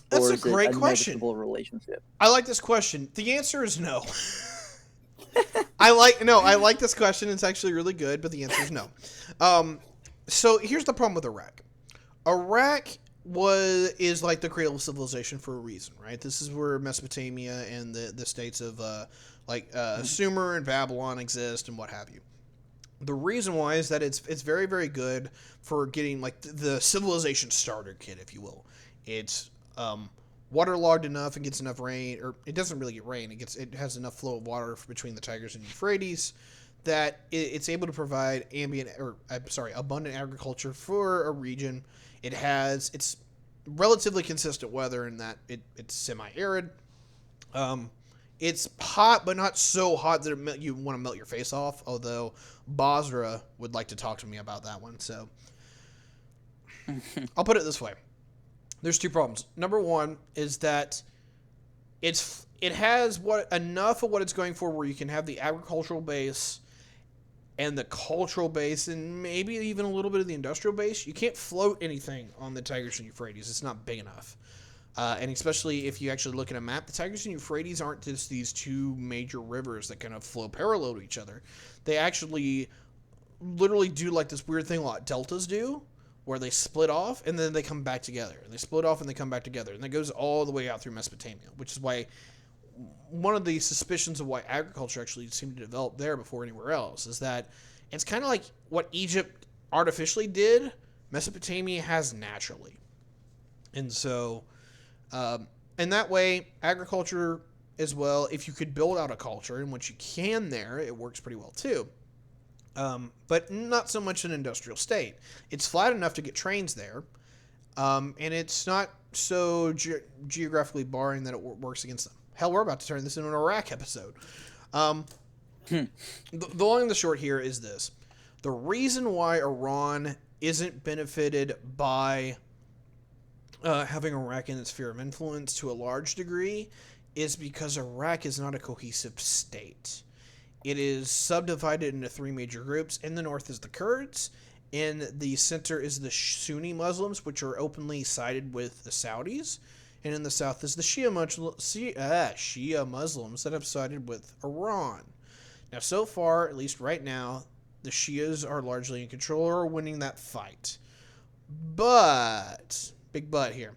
[SPEAKER 1] That's a great question.
[SPEAKER 2] Relationship?
[SPEAKER 1] I like this question. The answer is no. I like this question. It's actually really good, but the answer is no. So here's the problem with Iraq. Iraq is like the cradle of civilization for a reason, right? This is where Mesopotamia and the states of Sumer and Babylon exist and what have you. The reason why is that it's very, very good for getting like the civilization starter kit, if you will. It's waterlogged enough and gets enough rain, or it doesn't really get rain. It has enough flow of water between the Tigris and Euphrates that it's able to provide abundant agriculture for a region. It's relatively consistent weather in that it's semi-arid. It's hot, but not so hot that you want to melt your face off, although Basra would like to talk to me about that one. So I'll put it this way. There's two problems. Number one is that it has enough of what it's going for where you can have the agricultural base and the cultural base and maybe even a little bit of the industrial base. You can't float anything on the Tigris and Euphrates. It's not big enough. And especially if you actually look at a map, the Tigris and Euphrates aren't just these two major rivers that kind of flow parallel to each other. They actually literally do like this weird thing a lot deltas do, where they split off and then they come back together. And they split off and they come back together. And that goes all the way out through Mesopotamia, which is why one of the suspicions of why agriculture actually seemed to develop there before anywhere else is that it's kind of like what Egypt artificially did, Mesopotamia has naturally. And so, in that way, agriculture as well, if you could build out a culture, and what you can there, it works pretty well too. But not so much an industrial state. It's flat enough to get trains there. And it's not so geographically barring that it works against them. Hell, we're about to turn this into an Iraq episode. The long and the short here is this. The reason why Iran isn't benefited by having Iraq in its sphere of influence to a large degree is because Iraq is not a cohesive state. It is subdivided into three major groups. In the north is the Kurds. In the center is the Sunni Muslims, which are openly sided with the Saudis. And in the south is the Shia Muslims that have sided with Iran. Now, so far, at least right now, the Shias are largely in control or are winning that fight. But, big but here,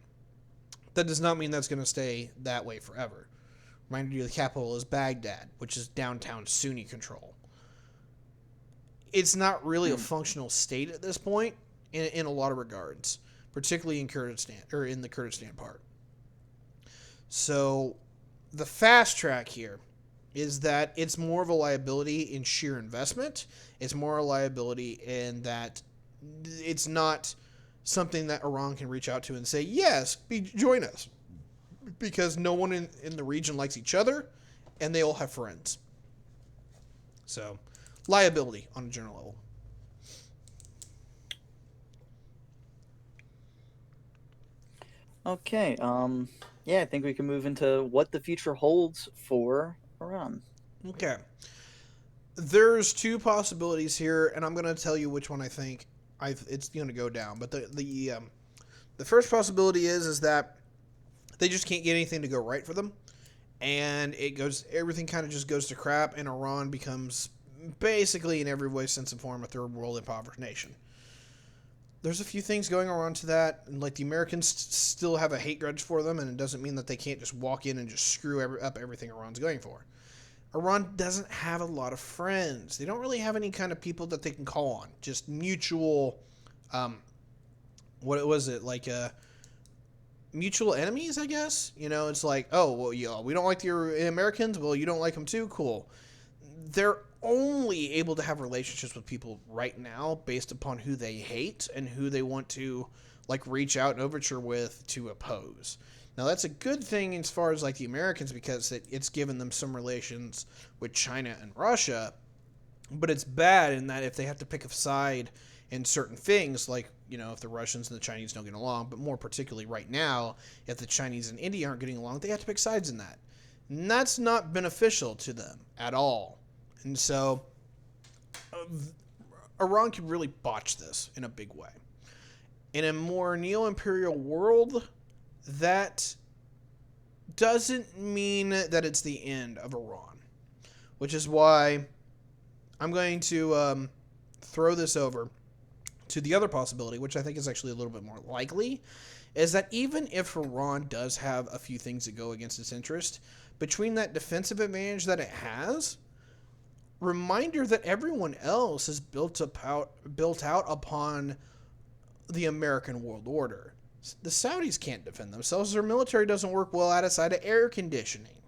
[SPEAKER 1] that does not mean that's going to stay that way forever. Reminder you, the capital is Baghdad, which is downtown Sunni control. It's not really a functional state at this point in a lot of regards, particularly in Kurdistan, or in the Kurdistan part. So, the fast track here is that it's more of a liability in sheer investment. It's more a liability in that it's not something that Iran can reach out to and say, yes, join us. Because no one in the region likes each other, and they all have friends. So, liability on a general level.
[SPEAKER 2] Okay, yeah, I think we can move into what the future holds for Iran.
[SPEAKER 1] Okay. There's two possibilities here, and I'm going to tell you which one I think it's going to go down. But the first possibility is that they just can't get anything to go right for them, and everything kind of just goes to crap, and Iran becomes basically in every way, sense, and form a third world impoverished nation. There's a few things going on to that, and like the Americans still have a hate grudge for them, and it doesn't mean that they can't just walk in and just screw up everything Iran's going for. Iran doesn't have a lot of friends. They don't really have any kind of people that they can call on. Just mutual, what was it, like mutual enemies, I guess? You know, it's like, oh, well, yeah, we don't like the Americans. Well, you don't like them too? Cool. They're only able to have relationships with people right now based upon who they hate and who they want to, like, reach out and overture with to oppose. Now, that's a good thing as far as, like, the Americans because it's given them some relations with China and Russia, but it's bad in that if they have to pick a side in certain things, like, you know, if the Russians and the Chinese don't get along, but more particularly right now, if the Chinese and India aren't getting along, they have to pick sides in that. And that's not beneficial to them at all. And so, Iran could really botch this in a big way. In a more neo-imperial world, that doesn't mean that it's the end of Iran. Which is why I'm going to throw this over to the other possibility, which I think is actually a little bit more likely, is that even if Iran does have a few things that go against its interest, between that defensive advantage that it has, reminder that everyone else is built out upon the American world order. The Saudis can't defend themselves. Their military doesn't work well outside of air conditioning.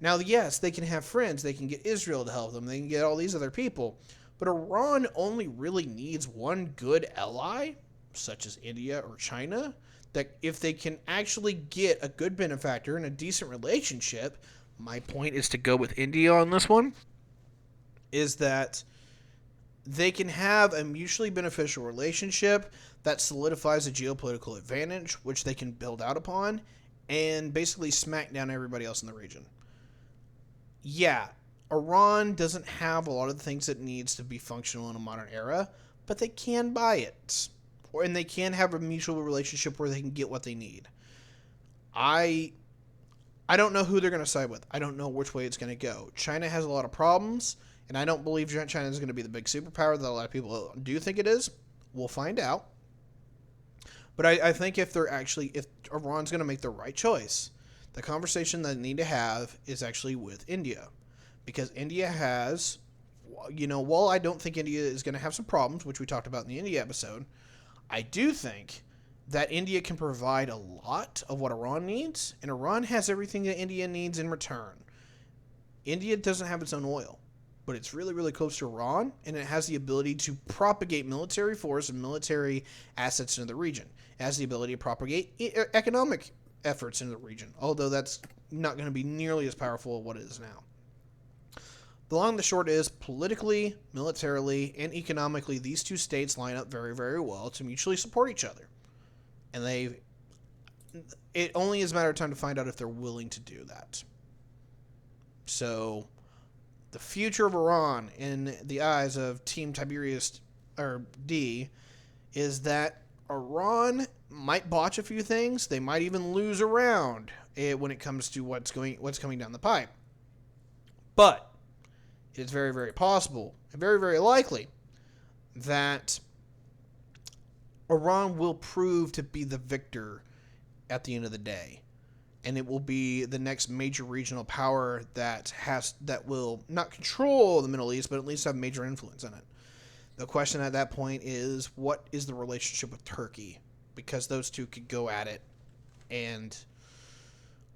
[SPEAKER 1] Now, yes, they can have friends. They can get Israel to help them. They can get all these other people. But Iran only really needs one good ally, such as India or China, that if they can actually get a good benefactor and a decent relationship, my point is to go with India on this one, is that they can have a mutually beneficial relationship that solidifies a geopolitical advantage, which they can build out upon, and basically smack down everybody else in the region. Yeah, Iran doesn't have a lot of the things it needs to be functional in a modern era, but they can buy it. And they can have a mutual relationship where they can get what they need. I don't know who they're going to side with. I don't know which way it's going to go. China has a lot of problems, and I don't believe China is going to be the big superpower that a lot of people do think it is. We'll find out. But I think if Iran's going to make the right choice, the conversation that they need to have is actually with India. Because India has, while I don't think India is going to have some problems, which we talked about in the India episode, I do think that India can provide a lot of what Iran needs, and Iran has everything that India needs in return. India doesn't have its own oil. but it's really, really close to Iran, and it has the ability to propagate military force and military assets into the region. It has the ability to propagate economic efforts into the region, although that's not going to be nearly as powerful as what it is now. The long and the short is, politically, militarily, and economically, these two states line up very, very well to mutually support each other. And it only is a matter of time to find out if they're willing to do that. So, the future of Iran in the eyes of Team Tiberius, or D, is that Iran might botch a few things. They might even lose a round when it comes to what's coming down the pipe. But it's very, very possible and very, very likely that Iran will prove to be the victor at the end of the day. And it will be the next major regional power that will not control the Middle East, but at least have major influence in it. The question at that point is, what is the relationship with Turkey? Because those two could go at it. And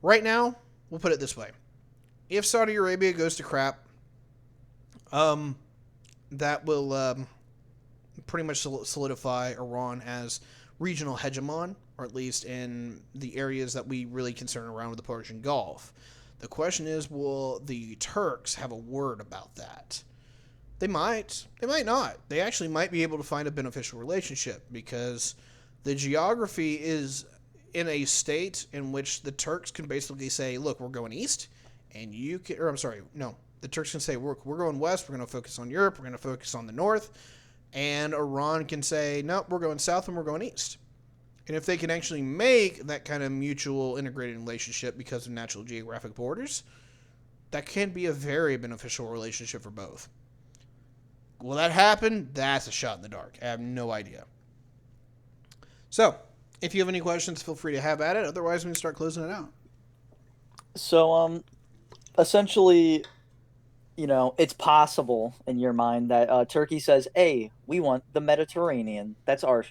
[SPEAKER 1] right now, we'll put it this way. If Saudi Arabia goes to crap, that will pretty much solidify Iran as regional hegemon, or at least in the areas that we really concern around with the Persian Gulf. The question is, will the Turks have a word about that? They might. They might not. They actually might be able to find a beneficial relationship, because the geography is in a state in which the Turks can basically say, look, we're going east, and you can, or I'm sorry, no, the Turks can say, we're going west, we're going to focus on Europe, we're going to focus on the north, and Iran can say, no, we're going south and we're going east. And if they can actually make that kind of mutual integrated relationship because of natural geographic borders, that can be a very beneficial relationship for both. Will that happen? That's a shot in the dark. I have no idea. So, if you have any questions, feel free to have at it. Otherwise, I'm going to start closing it out.
[SPEAKER 2] So, essentially, it's possible in your mind that Turkey says, "Hey, we want the Mediterranean. That's our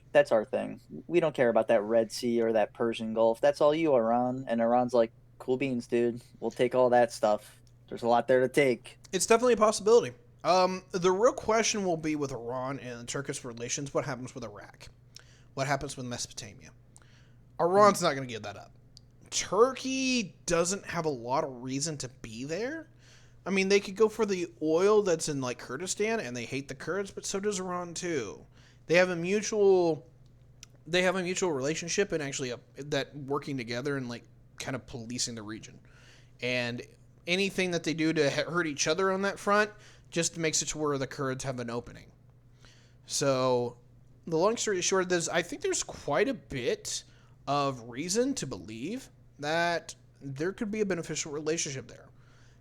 [SPEAKER 2] thing. We don't care about that Red Sea or that Persian Gulf. That's all you, Iran." And Iran's like, "Cool beans, dude. We'll take all that stuff. There's a lot there to take."
[SPEAKER 1] It's definitely a possibility. The real question will be with Iran and the Turkish relations, what happens with Iraq? What happens with Mesopotamia? Iran's not going to give that up. Turkey doesn't have a lot of reason to be there. I mean, they could go for the oil that's in, like, Kurdistan, and they hate the Kurds, but so does Iran, too. They have a mutual relationship, and actually that working together and, like, kind of policing the region. And anything that they do to hurt each other on that front just makes it to where the Kurds have an opening. So, the long story short is, I think there's quite a bit of reason to believe that there could be a beneficial relationship there.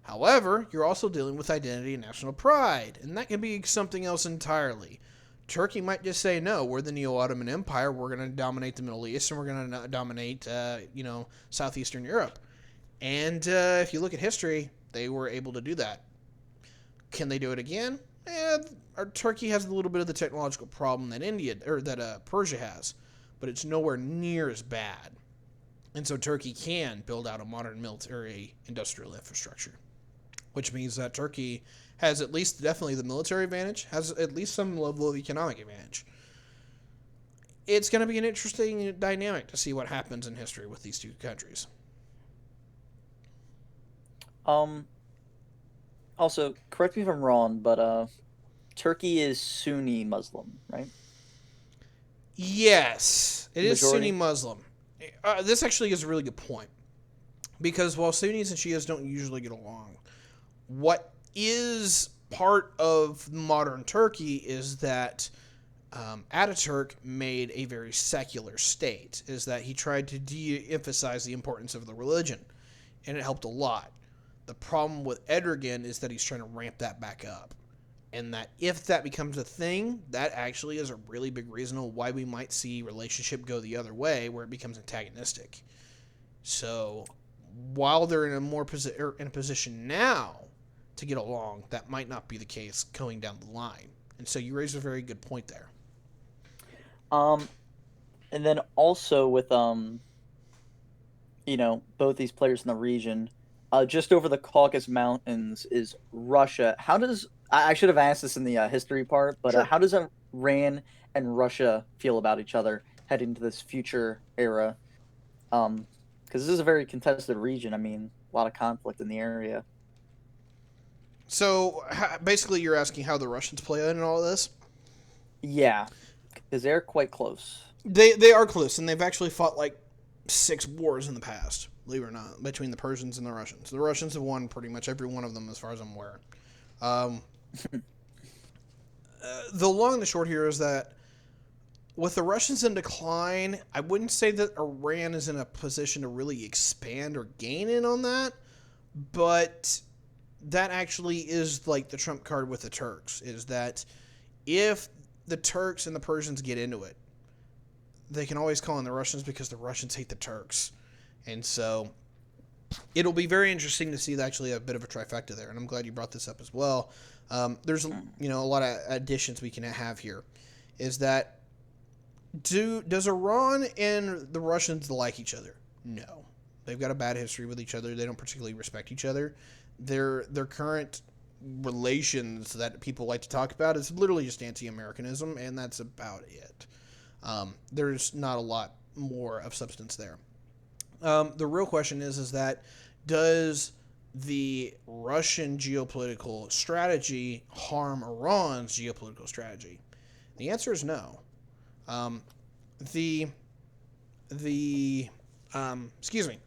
[SPEAKER 1] However, you're also dealing with identity and national pride, and that can be something else entirely. Turkey might just say, no, we're the Neo-Ottoman Empire, we're going to dominate the Middle East, and we're going to dominate, Southeastern Europe. And if you look at history, they were able to do that. Can they do it again? Turkey has a little bit of the technological problem that Persia has, but it's nowhere near as bad. And so Turkey can build out a modern military industrial infrastructure, which means that Turkey has at least definitely the military advantage, has at least some level of economic advantage. It's going to be an interesting dynamic to see what happens in history with these two countries.
[SPEAKER 2] Also, correct me if I'm wrong, but Turkey is Sunni Muslim, right?
[SPEAKER 1] Yes, it is
[SPEAKER 2] Majority?
[SPEAKER 1] Sunni Muslim. This actually is a really good point, because while Sunnis and Shias don't usually get along, what is part of modern Turkey is that Ataturk made a very secular state, is that he tried to de-emphasize the importance of the religion, and it helped a lot. The problem with Erdogan is that he's trying to ramp that back up, and that if that becomes a thing, that actually is a really big reason why we might see relationship go the other way, where it becomes antagonistic. So, while they're in a position now to get along, that might not be the case going down the line. And so you raise a very good point there.
[SPEAKER 2] And then also with both these players in the region, just over the Caucasus Mountains is Russia. How does I should have asked this in the history part, but
[SPEAKER 1] Sure.
[SPEAKER 2] how does Iran and Russia feel about each other heading into this future era? Because this is a very contested region. I mean, a lot of conflict in the area.
[SPEAKER 1] So basically, you're asking how the Russians play in all of this.
[SPEAKER 2] Yeah, because they're quite close.
[SPEAKER 1] They are close, and they've actually fought like 6 wars in the past. Believe it or not, between the Persians and the Russians. The Russians have won pretty much every one of them, as far as I'm aware. Um, the long and the short here is that with the Russians in decline, I wouldn't say that Iran is in a position to really expand or gain in on that, but that actually is like the trump card with the Turks, is that if the Turks and the Persians get into it, they can always call in the Russians because the Russians hate the Turks. And so it'll be very interesting to see actually a bit of a trifecta there. And I'm glad you brought this up as well. There's a lot of additions we can have here. Is that does Iran and the Russians like each other? No, they've got a bad history with each other. They don't particularly respect each other. Their current relations that people like to talk about is literally just anti-Americanism, and that's about it. There's not a lot more of substance there. The real question is that does the Russian geopolitical strategy harm Iran's geopolitical strategy? The answer is no. Um, the excuse me.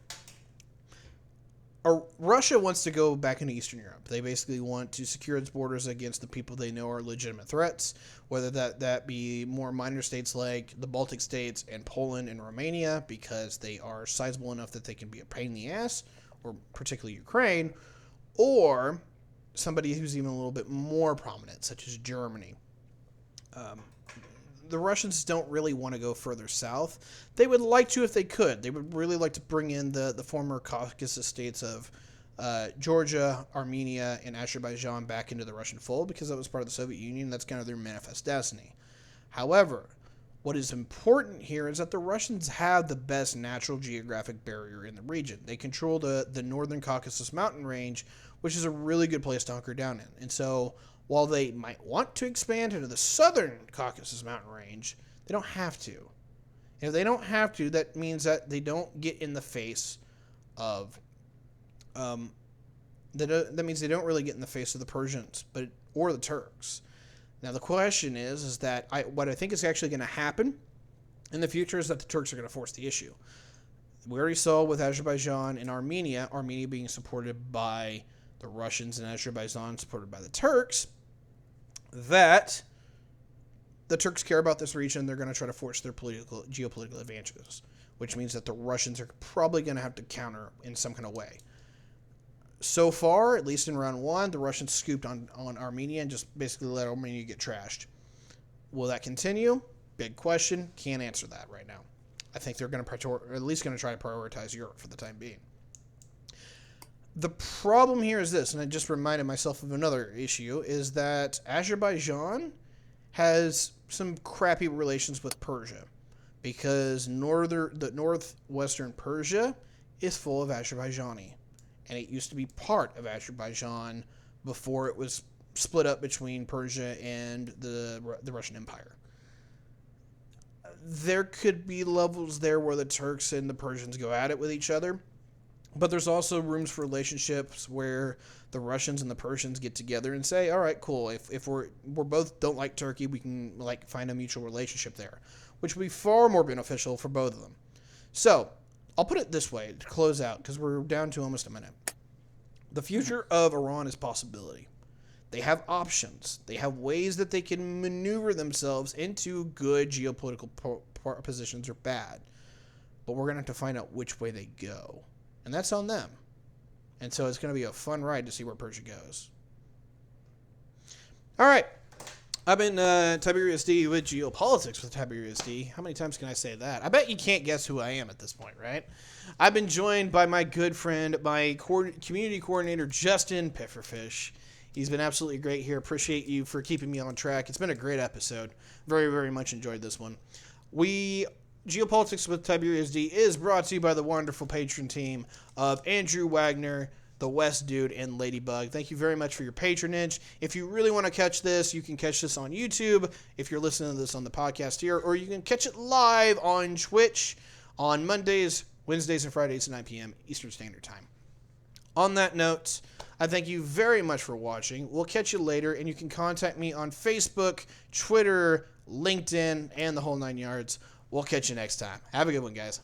[SPEAKER 1] Russia wants to go back into Eastern Europe. They basically want to secure its borders against the people they know are legitimate threats, whether that be more minor states like the Baltic states and Poland and Romania, because they are sizable enough that they can be a pain in the ass, or particularly Ukraine, or somebody who's even a little bit more prominent, such as Germany. Um, the Russians don't really want to go further south. They would like to if they could. They would really like to bring in the former Caucasus states of Georgia, Armenia, and Azerbaijan back into the Russian fold because that was part of the Soviet Union. That's kind of their manifest destiny. However, what is important here is that the Russians have the best natural geographic barrier in the region. They control the northern Caucasus mountain range, which is a really good place to hunker down in. And so while they might want to expand into the southern Caucasus mountain range, they don't have to. And if they don't have to, that means that they don't get in the face of that means they don't really get in the face of the Persians, or the Turks. Now the question is that what I think is actually going to happen in the future is that the Turks are going to force the issue. We already saw with Azerbaijan and Armenia being supported by the Russians and Azerbaijan supported by the Turks, that the Turks care about this region. They're going to try to force their geopolitical advantages, which means that the Russians are probably going to have to counter in some kind of way. So far, at least in round one, the Russians scooped on Armenia and just basically let Armenia get trashed. Will that continue? Big question. Can't answer that right now. I think they're going to at least going to try to prioritize Europe for the time being. The problem here is this, and I just reminded myself of another issue, is that Azerbaijan has some crappy relations with Persia because the northwestern Persia is full of Azerbaijani, and it used to be part of Azerbaijan before it was split up between Persia and the Russian Empire. There could be levels there where the Turks and the Persians go at it with each other, but there's also rooms for relationships where the Russians and the Persians get together and say, all right, cool, if we're both don't like Turkey, we can find a mutual relationship there, which would be far more beneficial for both of them. So I'll put it this way to close out, because we're down to almost a minute. The future of Iran is possibility. They have options. They have ways that they can maneuver themselves into good geopolitical positions or bad. But we're going to have to find out which way they go. And that's on them. And so it's going to be a fun ride to see where Persia goes. All right. I've been Tyberius D with Geopolitics with Tyberius D. How many times can I say that? I bet you can't guess who I am at this point, right? I've been joined by my good friend, my community coordinator, Justin Pifferfish. He's been absolutely great here. Appreciate you for keeping me on track. It's been a great episode. Very, very much enjoyed this one. Geopolitics with Tiberius D is brought to you by the wonderful patron team of Andrew Wagner, The West Dude, and Ladybug. Thank you very much for your patronage. If you really want to catch this, you can catch this on YouTube if you're listening to this on the podcast here, or you can catch it live on Twitch on Mondays, Wednesdays, and Fridays at 9 p.m. Eastern Standard Time. On that note, I thank you very much for watching. We'll catch you later, and you can contact me on Facebook, Twitter, LinkedIn, and the whole 9 yards. We'll catch you next time. Have a good one, guys.